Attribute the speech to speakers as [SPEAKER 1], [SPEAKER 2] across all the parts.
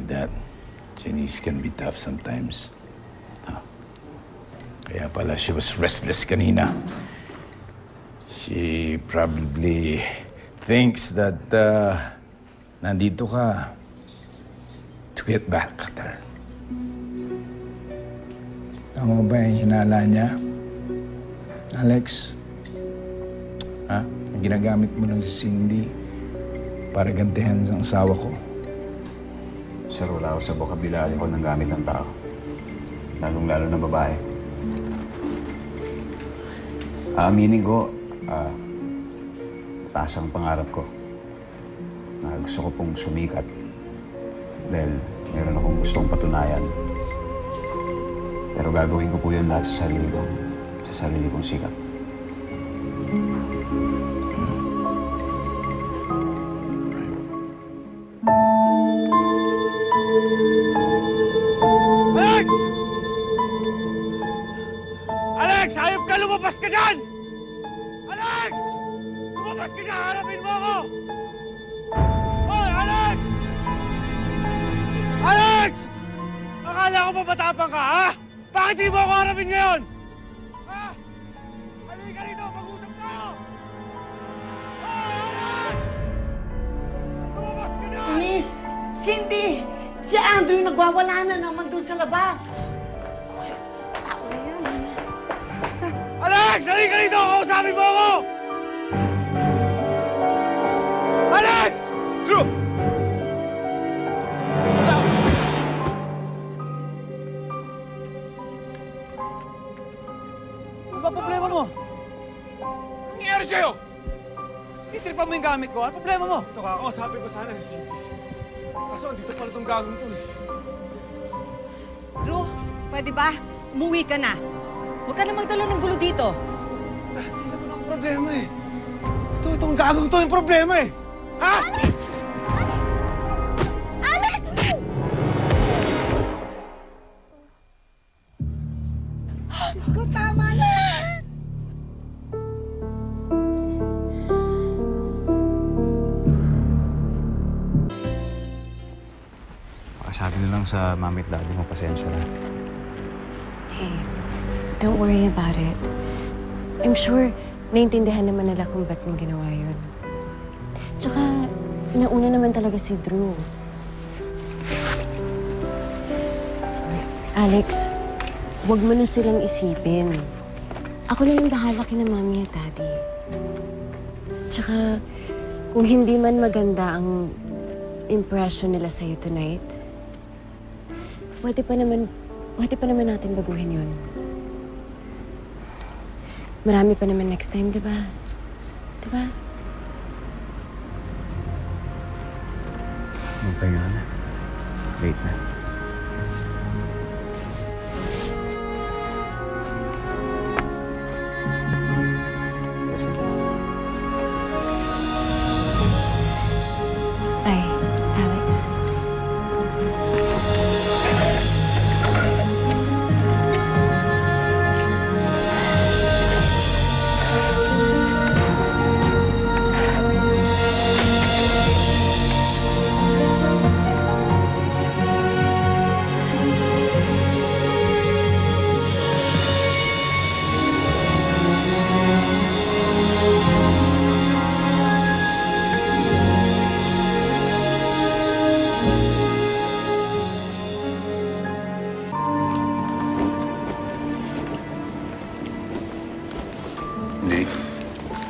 [SPEAKER 1] that. Chinese can be tough sometimes. Kaya pala she was restless kanina. She probably thinks that nandito ka to get back at her.
[SPEAKER 2] Tama ba yung hinala niya? Alex? Ha? Ang ginagamit mo lang si Cindy para gantihan sa asawa ko.
[SPEAKER 3] Sir, wala ako sa bokabularyo ko ng gamit ng tao. Lalong-lalo na babae. Aaminin ko, taas ang pangarap ko. Gusto ko pong sumikat. Dahil meron akong gustong patunayan. Pero gagawin ko po yun lahat sa sarili kong sikap.
[SPEAKER 4] Alex! Alex! Hayop ka! Lumabas ka dyan! Alex! Lumabas ka dyan! Harapin mo ako! Hoy, Alex! Alex! Akala ko mamatapang ka, ha? Bakit di mo ako harapin ngayon? Ha? Halika rito! Mag-usap tayo! Hoy, Alex! Lumabas ka dyan!
[SPEAKER 5] Miss! Cindy! Si Andrew nagwawala na naman doon sa labas. Uy, tao na yan.
[SPEAKER 4] Alex! Halika rito! Kausapin mo ako! Alex! Drew!
[SPEAKER 6] Ano ba problema mo?
[SPEAKER 4] Anong nangyari sa'yo?
[SPEAKER 6] Titripan mo yung gamit ko. Ano problema mo?
[SPEAKER 4] Ito ka, kausapin ko sana si Cindy. Kaso andito pala itong gagong to eh.
[SPEAKER 7] Drew, pwede ba? Umuwi ka na. Huwag ka na magdala ng gulo dito.
[SPEAKER 4] Hindi naman ang problema eh. Itong gagong to yung problema eh. Ha?
[SPEAKER 7] Alex!
[SPEAKER 5] Diyos ko, tama na!
[SPEAKER 3] Sabi na lang sa mami at daddy mo, pasensya na.
[SPEAKER 8] Hey, don't worry about it. I'm sure naiintindihan naman nila kung ba't mo ginawa yun. Tsaka, nauna naman talaga si Drew. Alex, huwag mo na silang isipin. Ako na yung bahala kina mami at daddy. Tsaka, kung hindi man maganda ang impression nila sa'yo tonight, pwede pa naman natin baguhin yun. Marami pa naman next time, di ba? Di ba?
[SPEAKER 3] Magpahinga ka na. Late na.
[SPEAKER 8] Bye, Alex.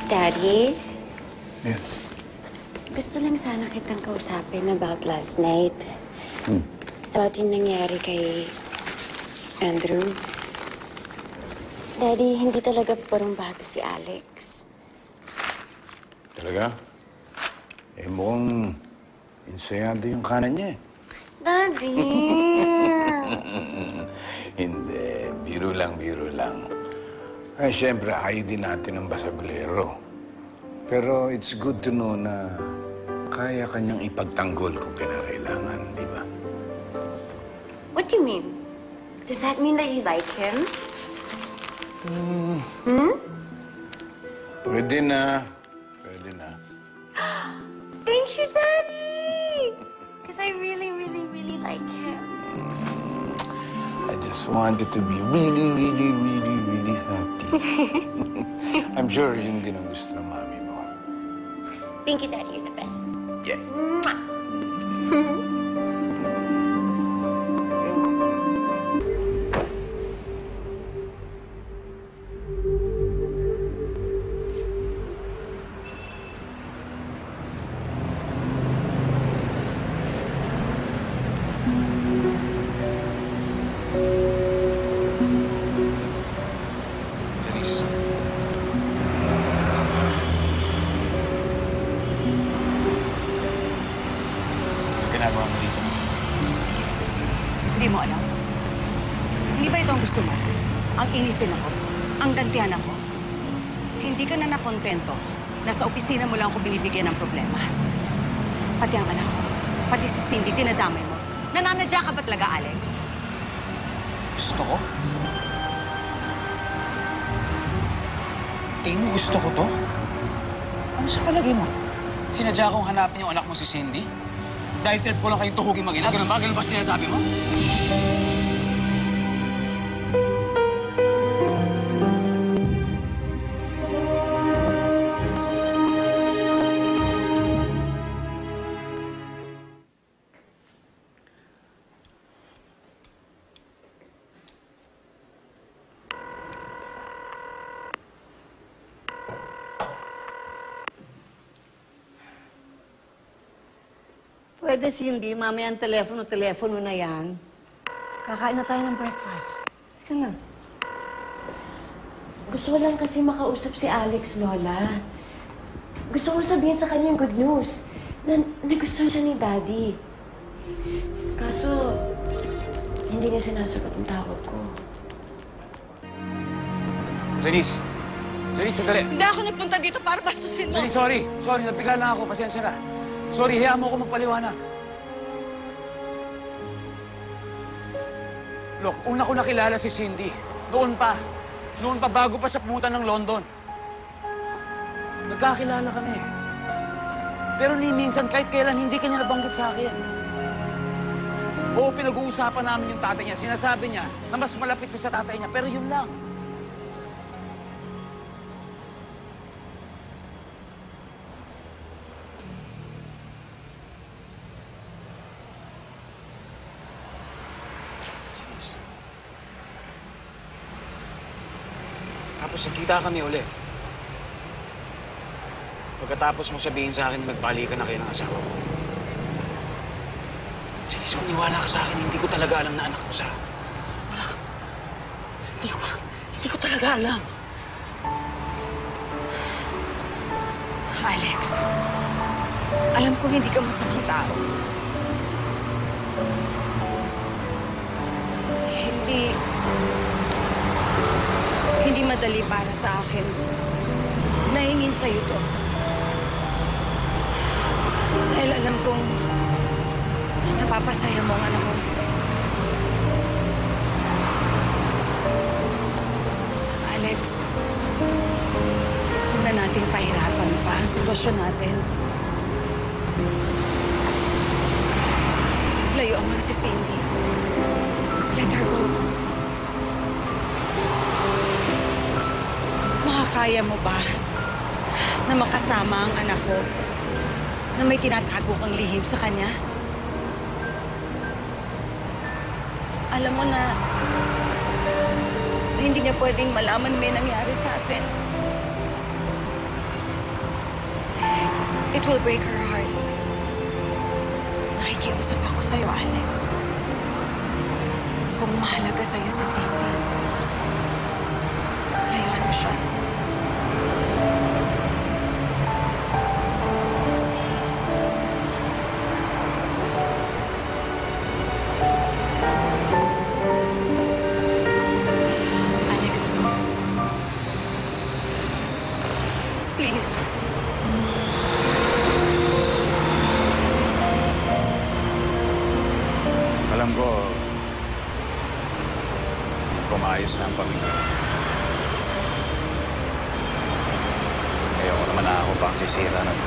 [SPEAKER 8] Daddy?
[SPEAKER 1] Yeah.
[SPEAKER 8] Gusto lang sana kitang kausapin about last night. About yung nangyari kay Andrew. Daddy, hindi talaga parumbato si Alex.
[SPEAKER 1] Talaga? Eh, mukhang ensayado yung kanan niya eh.
[SPEAKER 8] Daddy!
[SPEAKER 1] Hindi. Biro lang. Ay, siyempre, ayaw din natin ng basagulero. Pero it's good to know na kaya kanyang ipagtanggol kung kinakailangan, di ba?
[SPEAKER 8] What do you mean? Does that mean that you like him?
[SPEAKER 1] Pwede na.
[SPEAKER 8] Thank you, Daddy! Because I really, really, really
[SPEAKER 9] like him.
[SPEAKER 1] I just want you to be really, really, really, really happy. I'm sure yun din ang gusto ng mami mo.
[SPEAKER 9] Thank you, Daddy. You're the best.
[SPEAKER 1] Yeah.
[SPEAKER 3] Janice. Ang ginagawa mo dito?
[SPEAKER 7] Hindi mo alam. Hindi ba ito ang gusto mo? Ang inisin ako? Ang gantihan ako? Hindi ka na nakontento na sa opisina mo lang ako binibigyan ng problema. Pati ang anak ko, pati si Cindy, dinadamay mo. Nananadya ka ba talaga, Alex?
[SPEAKER 3] Gusto ko? Tingin mo gusto ko to? Ano sa palagay mo? Sinadya kong hanapin yung anak mo si Cindy? Dahil trip ko lang kayong tuhugin mag-ina? Ganun ba? Ganun ba sinasabi mo?
[SPEAKER 5] Pwede, Cindy. Mamaya ang telepono na yan. Kakain na tayo ng breakfast. Ika na.
[SPEAKER 8] Gusto ko lang kasi makausap si Alex, Lola. Gusto ko sabihin sa kanya yung good news. Na nagustuhan siya ni Daddy. Kaso, hindi niya sinasagot ang tawag ko.
[SPEAKER 3] Janice! Janice, sandali!
[SPEAKER 7] Hindi ako nagpunta dito para bastusin mo.
[SPEAKER 3] Janice, sorry! Sorry, nabigla na ako. Pasensya na. Sorry, hayaan mo ako magpaliwanag. Look, una ko nakilala si Cindy. Noon pa. Noon pa, bago pa siya pumunta ng London. Nagkakilala kami. Pero ni minsan, kahit kailan, hindi kanya nabanggit sa akin. Oo, pinag-uusapan namin yung tatay niya. Sinasabi niya na mas malapit siya sa tatay niya, pero yun lang. Tapos nagkita kami ulit. Pagkatapos mo sabihin sa akin na nagbalikan na kayo ng asawa ko. Janice, maniwala ka sa akin, hindi ko talaga alam na anak mo sa... Wala. Hindi ko talaga alam.
[SPEAKER 7] Alex, alam kong hindi ka masamang tao. Hindi madali para sa akin na hingin sa'yo to. Dahil alam kong napapasaya mo ang anak ko. Alex, huwag na nating pahirapan pa ang sitwasyon natin. Layuan mo na si Cindy. Let her go. Makakaya mo ba na makasama ang anak ko na may tinatago kang lihim sa kanya? Alam mo na hindi niya pwedeng malaman may nangyari sa atin. It will break her heart. Nakikiusap ako sa'yo, Alex. Kung mahalaga sa'yo si Cindy, layuan mo siya. Alex. Please.
[SPEAKER 3] Alam ko, kumayos na ang pamilya. Ayoko naman na ako pang sisira ng